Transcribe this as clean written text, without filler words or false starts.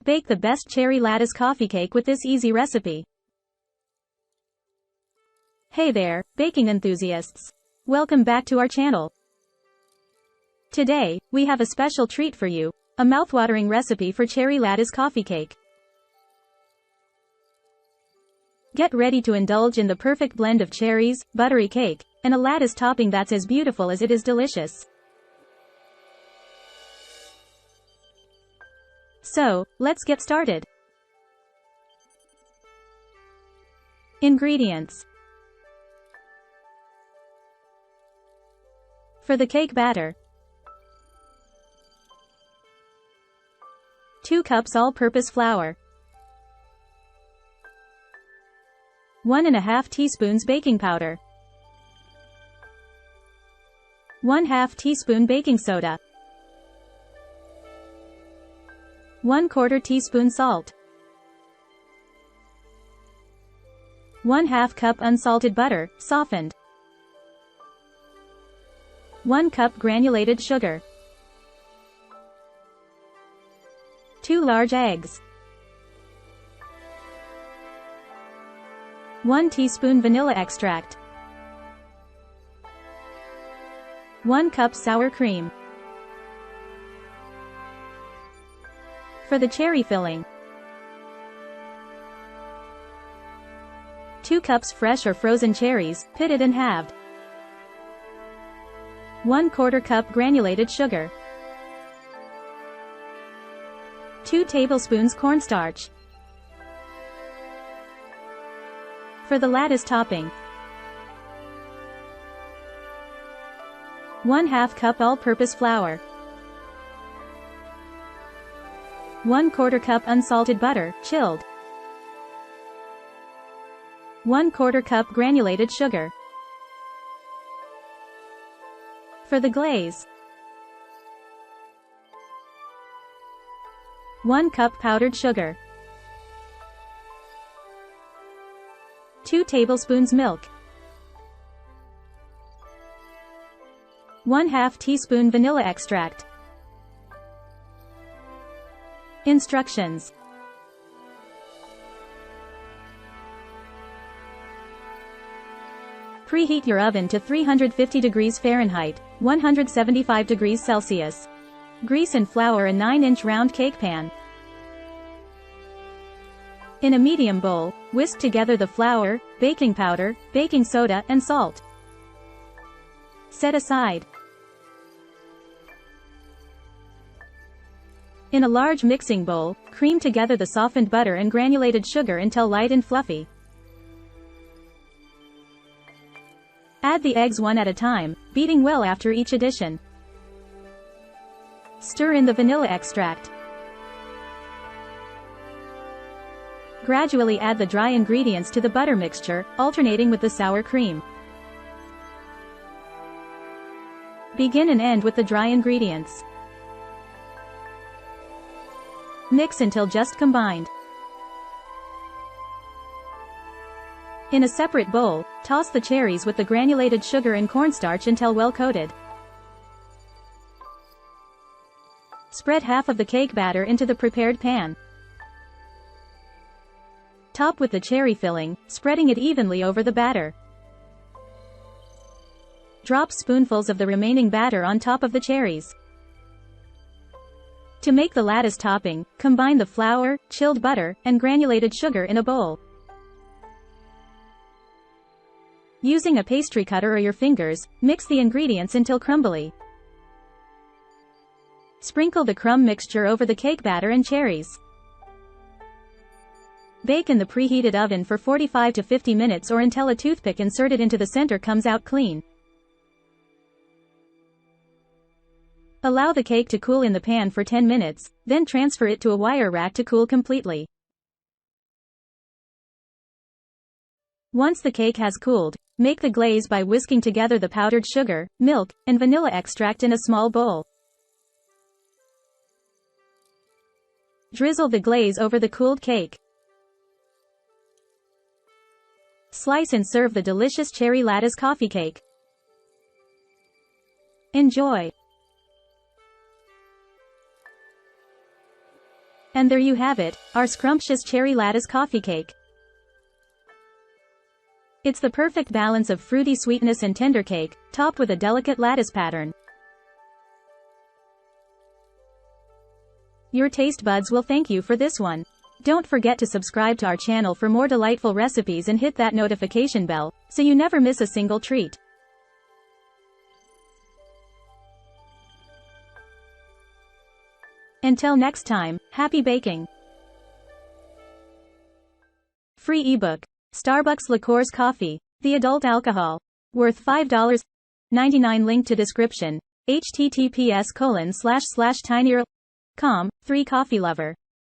Bake the best cherry lattice coffee cake with this easy recipe. Hey there, baking enthusiasts. Welcome back to our channel. Today, we have a special treat for you, a mouthwatering recipe for cherry lattice coffee cake. Get ready to indulge in the perfect blend of cherries, buttery cake, and a lattice topping that's as beautiful as it is delicious. So, let's get started. Ingredients. For the cake batter, 2 cups all-purpose flour, 1½ teaspoons baking powder, 1/2 teaspoon baking soda, 1/4 teaspoon salt, 1/2 cup unsalted butter, softened, 1 cup granulated sugar, 2 large eggs, 1 teaspoon vanilla extract, 1 cup sour cream. For the cherry filling, 2 cups fresh or frozen cherries, pitted and halved, 1/4 cup granulated sugar, 2 tablespoons cornstarch. For the lattice topping, 1/2 cup all-purpose flour, 1/4 cup unsalted butter, chilled, 1/4 cup granulated sugar. For the glaze, 1 cup powdered sugar, 2 tablespoons milk, 1/2 teaspoon vanilla extract. Instructions. Preheat your oven to 350 degrees Fahrenheit, 175 degrees Celsius. Grease and flour a 9-inch round cake pan. In a medium bowl, whisk together the flour, baking powder, baking soda, and salt. Set aside. In a large mixing bowl, cream together the softened butter and granulated sugar until light and fluffy. Add the eggs one at a time, beating well after each addition. Stir in the vanilla extract. Gradually add the dry ingredients to the butter mixture, alternating with the sour cream. Begin and end with the dry ingredients. Mix until just combined. In a separate bowl, toss the cherries with the granulated sugar and cornstarch until well coated. Spread half of the cake batter into the prepared pan. Top with the cherry filling, spreading it evenly over the batter. Drop spoonfuls of the remaining batter on top of the cherries. To make the lattice topping, combine the flour, chilled butter, and granulated sugar in a bowl. Using a pastry cutter or your fingers, mix the ingredients until crumbly. Sprinkle the crumb mixture over the cake batter and cherries. Bake in the preheated oven for 45 to 50 minutes or until a toothpick inserted into the center comes out clean. Allow the cake to cool in the pan for 10 minutes, then transfer it to a wire rack to cool completely. Once the cake has cooled, make the glaze by whisking together the powdered sugar, milk, and vanilla extract in a small bowl. Drizzle the glaze over the cooled cake. Slice and serve the delicious cherry lattice coffee cake. Enjoy! And there you have it, our scrumptious cherry lattice coffee cake. It's the perfect balance of fruity sweetness and tender cake, topped with a delicate lattice pattern. Your taste buds will thank you for this one. Don't forget to subscribe to our channel for more delightful recipes and hit that notification bell, so you never miss a single treat. Until next time, happy baking! Free ebook. Starbucks Liqueurs Coffee. The adult alcohol. Worth $5.99. Link to description. https://tinyurl.com. 3 Coffee Lover.